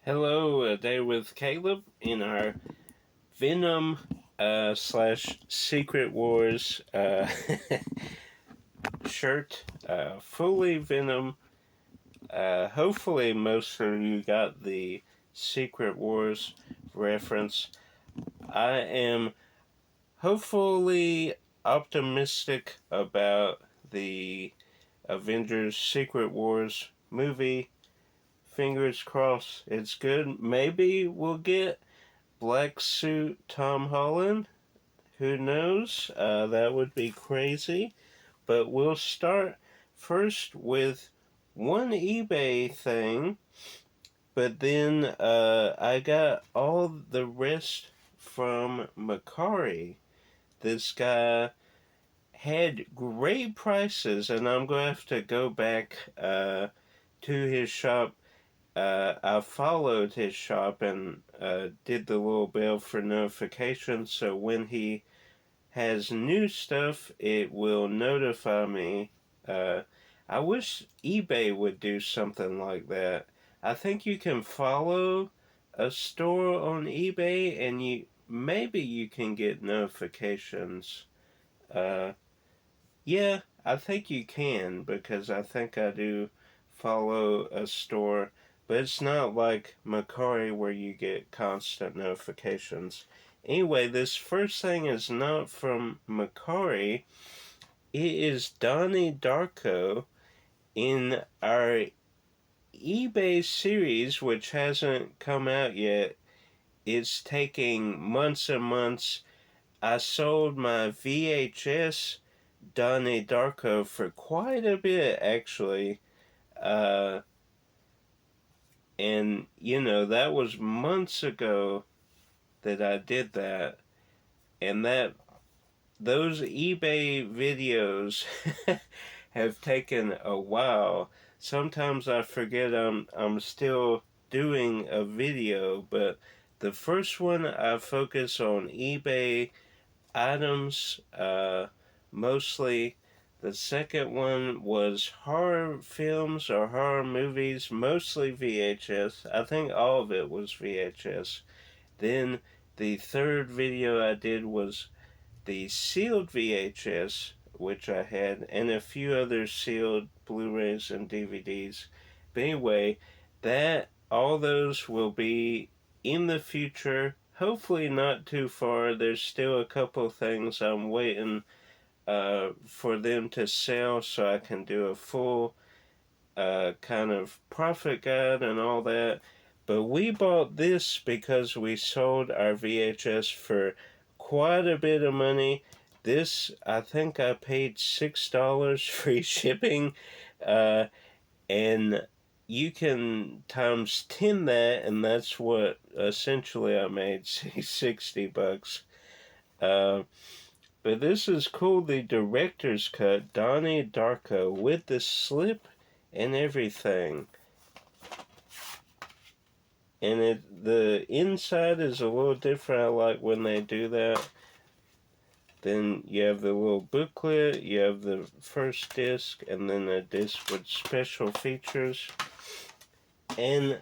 Hello, a day with Caleb in our Venom slash Secret Wars shirt. Fully Venom. Hopefully, most of you got the Secret Wars reference. I am hopefully optimistic about the Avengers Secret Wars movie. Fingers crossed it's good. Maybe we'll get Black Suit Tom Holland. Who knows? That would be crazy. But we'll start first with one eBay thing, but then I got all the rest from Mecari. This guy had great prices, and I'm going to have to go back to his shop. I followed his shop and did the little bell for notifications, so when he has new stuff, it will notify me. Uh, I wish eBay would do something like that. I think you can follow a store on eBay, and maybe you can get notifications. Uh, yeah, I think you can because I think I do follow a store, but it's not like Mecari where you get constant notifications. Anyway, this first thing is not from Mecari. It is Donnie Darko in our eBay series, which hasn't come out yet. It's taking months and months. I sold my VHS Donnie Darko for quite a bit, actually. Uh, and, that was months ago that I did that. And those eBay videos have taken a while. Sometimes I forget I'm still doing a video, but the first one I focus on eBay items, mostly. The second one was horror films or horror movies, mostly VHS. I think all of it was VHS. Then the third video I did was the sealed VHS, which I had, and a few other sealed Blu-rays and DVDs. But anyway, that all those will be in the future. Hopefully not too far. There's still a couple things I'm waiting for them to sell so I can do a full kind of profit guide and all that. But we bought this because we sold our VHS for quite a bit of money. This, I think I paid $6 free shipping, uh, and you can times 10 that, and that's what essentially I made, say, $60. Uh, but this is called the director's cut, Donnie Darko, with the slip and everything. And the inside is a little different. I like when they do that. Then you have the little booklet, you have the first disc, and then a disc with special features. And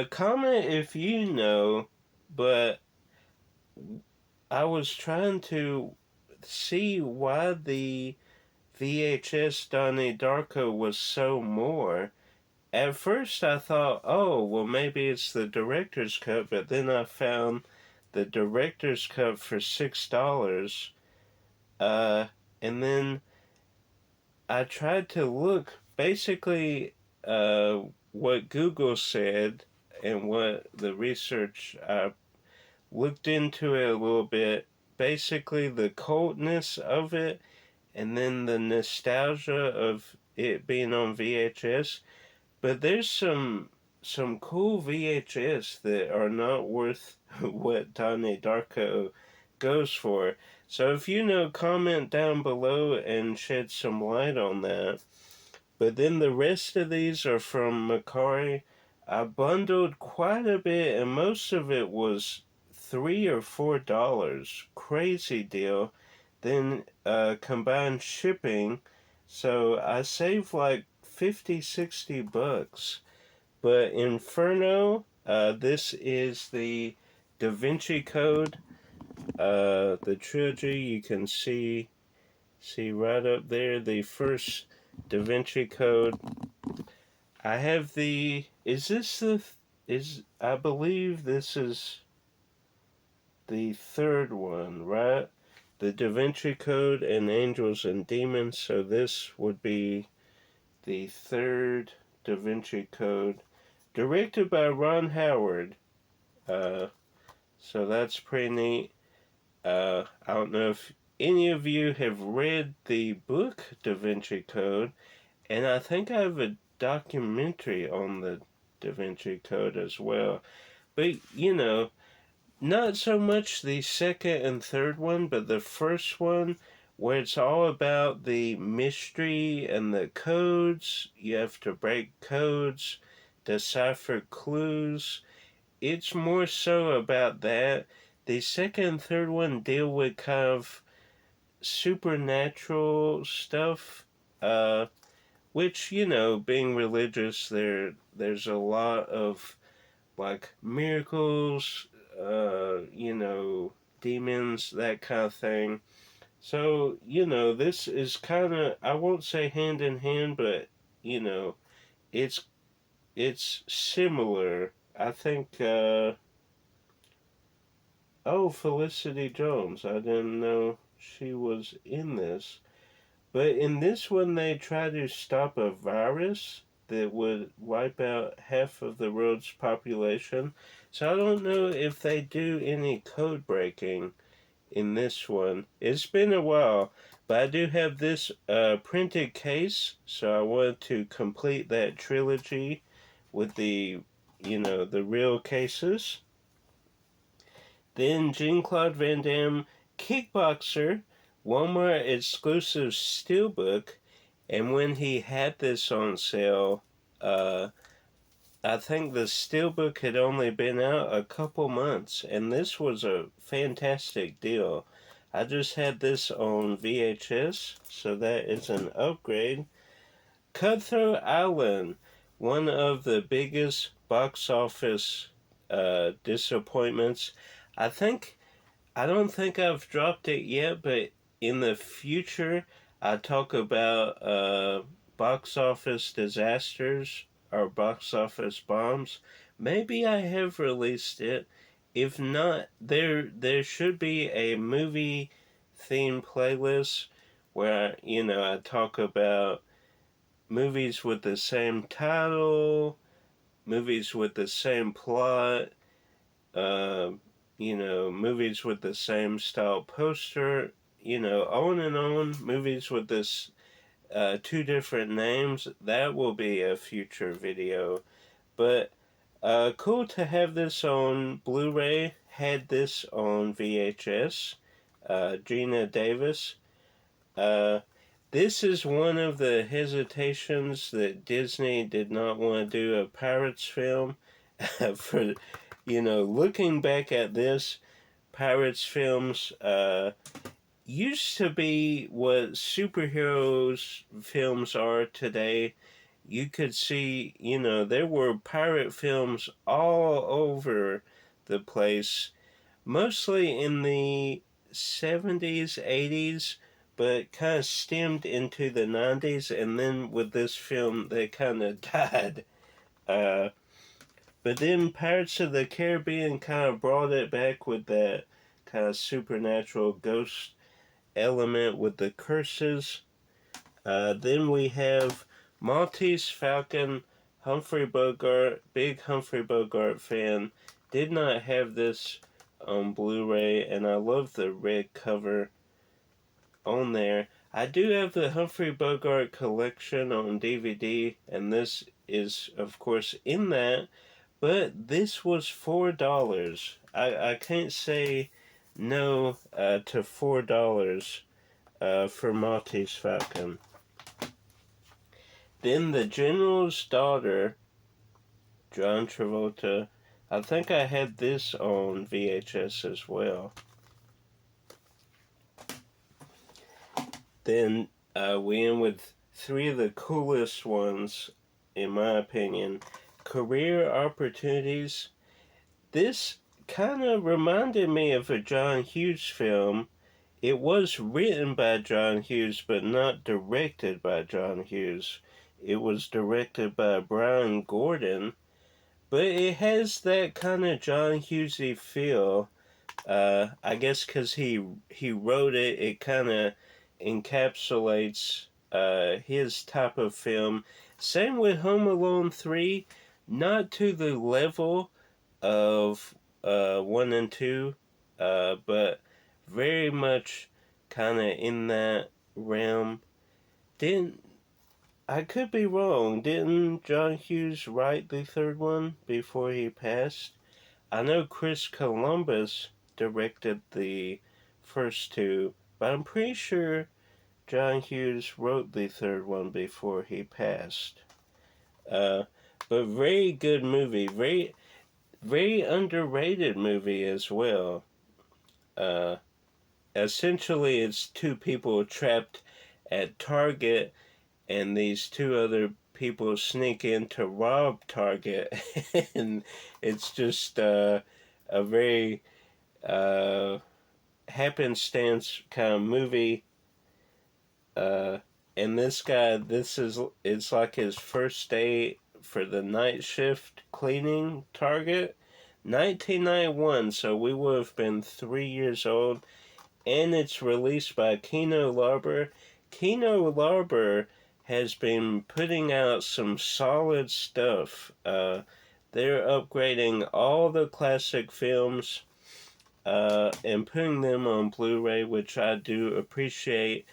comment if you know, but I was trying to see why the VHS Donnie Darko was so more. At first I thought, oh, well, maybe it's the director's cut, but then I found the director's cut for $6. And then I tried to look, basically, what Google said and what the research, I looked into it a little bit. Basically, the cultness of it, and then the nostalgia of it being on VHS. But there's some cool VHS that are not worth what Donnie Darko goes for. So if you know, comment down below and shed some light on that. But then the rest of these are from Mecari. I bundled quite a bit, and most of it was $3 or $4. Crazy deal. Then combined shipping, so I saved like 50, $60. But Inferno, This is the Da Vinci Code, the trilogy. You can see right up there the first Da Vinci Code. I have the. Is this the? Is I believe this is the third one, right? The Da Vinci Code and Angels and Demons. So this would be the third Da Vinci Code, directed by Ron Howard. So that's pretty neat. I don't know if any of you have read the book Da Vinci Code, and I think I have a documentary on the Da Vinci Code as well. But, not so much the second and third one, but the first one, where it's all about the mystery and the codes. You have to break codes, decipher clues. It's more so about that. The second and third one deal with kind of supernatural stuff, which, being religious, there's a lot of like miracles, demons, that kind of thing. So, this is kind of, I won't say hand in hand, but, it's similar. I think, oh, Felicity Jones. I didn't know she was in this. But in this one, they try to stop a virus that would wipe out half of the world's population. So I don't know if they do any code breaking in this one. It's been a while, but I do have this printed case, so I wanted to complete that trilogy with the, the real cases. Then Jean-Claude Van Damme, Kickboxer, Walmart exclusive steelbook, and when he had this on sale, I think the steelbook had only been out a couple months, and this was a fantastic deal. I just had this on VHS, so that is an upgrade. Cutthroat Island, one of the biggest box office disappointments. I don't think I've dropped it yet, but in the future, I talk about box office disasters or box office bombs. Maybe I have released it. If not, there should be a movie themed playlist where I talk about movies with the same title, movies with the same plot, uh, movies with the same style poster, on and on, movies with this two different names. That will be a future video. But cool to have this on Blu-ray, had this on VHS. Gina Davis. Uh, this is one of the hesitations that Disney did not want to do a Pirates film. For, looking back at this, Pirates films used to be what superheroes films are today. You could see, there were pirate films all over the place, mostly in the 70s, 80s, but kind of stemmed into the 90s, and then with this film, they kind of died. But then Pirates of the Caribbean kind of brought it back with that kind of supernatural ghost element with the curses. Then we have Maltese Falcon, Humphrey Bogart, big Humphrey Bogart fan. Did not have this on Blu-ray, and I love the red cover on there. I do have the Humphrey Bogart collection on DVD, and this is, of course, in that, but this was $4. I can't say no to $4 for Maltese Falcon. Then The General's Daughter, John Travolta. I think I had this on VHS as well. Then we end with three of the coolest ones, in my opinion. Career Opportunities, this kind of reminded me of a John Hughes film. It was written by John Hughes, but not directed by John Hughes. It was directed by Brian Gordon, but it has that kind of John Hughesy feel. I guess because he wrote it, it kind of encapsulates his type of film. Same with Home Alone 3, not to the level of 1 and 2, but very much kind of in that realm. Didn't I could be wrong? Didn't John Hughes write the third one before he passed? I know Chris Columbus directed the first two, but I'm pretty sure John Hughes wrote the third one before he passed. Uh, but very good movie, very underrated movie as well. Uh, Essentially, it's two people trapped at Target, and these two other people sneak in to rob Target, and it's just a very happenstance kind of movie. And this guy, it's like his first day for the night shift cleaning Target. 1991, so we would have been 3 years old, and it's released by Kino Lorber. Kino Lorber has been putting out some solid stuff. They're upgrading all the classic films and putting them on Blu-ray, which I do appreciate.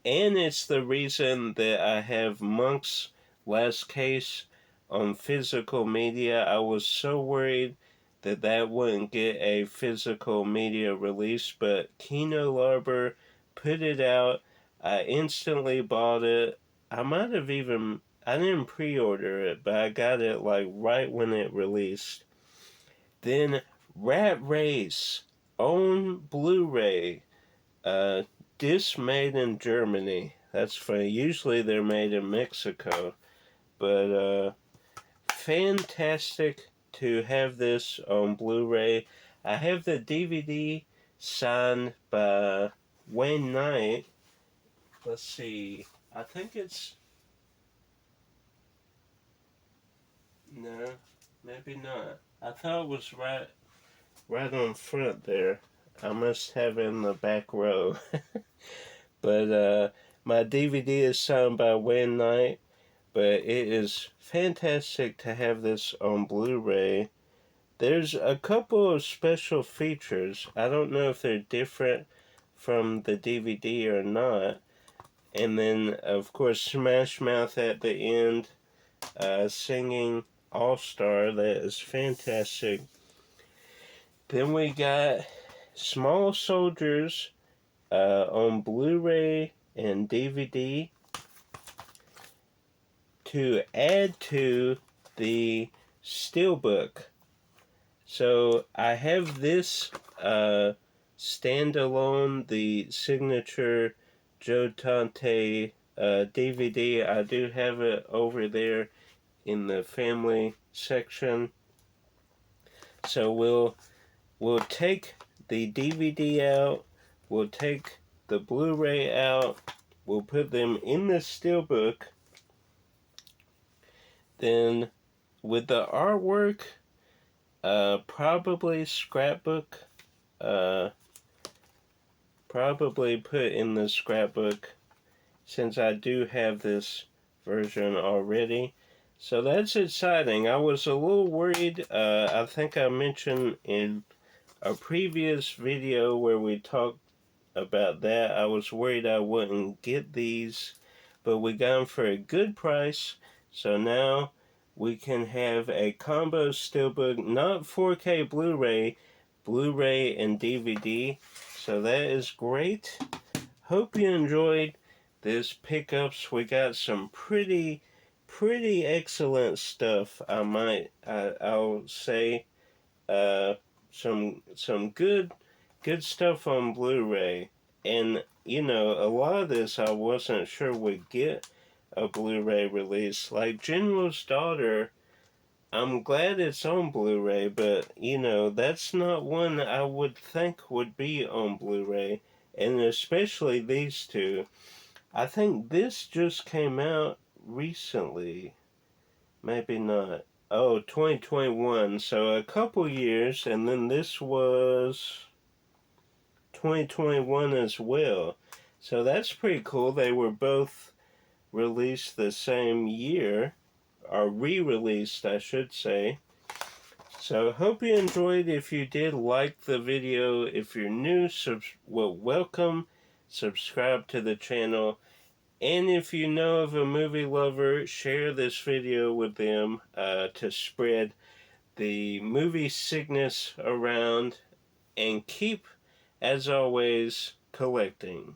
And it's the reason that I have Monk's Last Case on physical media. I was so worried that that wouldn't get a physical media release, but Kino Lorber put it out. I instantly bought it. I didn't pre-order it, but I got it like right when it released. Then Rat Race on Blu-ray. Disc made in Germany. That's funny. Usually they're made in Mexico. But fantastic to have this on Blu-ray. I have the DVD signed by Wayne Knight. Let's see. I think it's... No, maybe not. I thought it was right on front there. I must have it in the back row. But my DVD is signed by Wayne Knight, but it is fantastic to have this on Blu-ray. There's a couple of special features. I don't know if they're different from the DVD or not. And then, of course, Smash Mouth at the end, singing All-Star. That is fantastic. Then we got Small Soldiers on Blu-ray and DVD to add to the Steelbook. So I have this standalone, the signature Joe Tante DVD. I do have it over there in the family section. So we'll take the DVD out, we'll take the Blu-ray out, we'll put them in the Steelbook. Then with the artwork, probably scrapbook, probably put in the scrapbook since I do have this version already. So that's exciting. I was a little worried. I think I mentioned in a previous video where we talked about that, I was worried I wouldn't get these, but we got them for a good price. So now we can have a combo steelbook, not 4K Blu-ray, Blu-ray and DVD. So that is great. Hope you enjoyed this pickups. We got some pretty excellent stuff. I'll say some good stuff on Blu-ray. And you know, a lot of this I wasn't sure would get a Blu-ray release. Like General's Daughter, I'm glad it's on Blu-ray, but you know, that's not one I would think would be on Blu-ray, and especially these two. I think this just came out recently. Maybe not. Oh, 2021. So a couple years, and then this was 2021 as well. So that's pretty cool. They were both released the same year, or re-released, I should say. So hope you enjoyed. If you did, like the video. If you're new, welcome. Subscribe to the channel. And if you know of a movie lover, share this video with them to spread the movie sickness around, and keep, as always, collecting.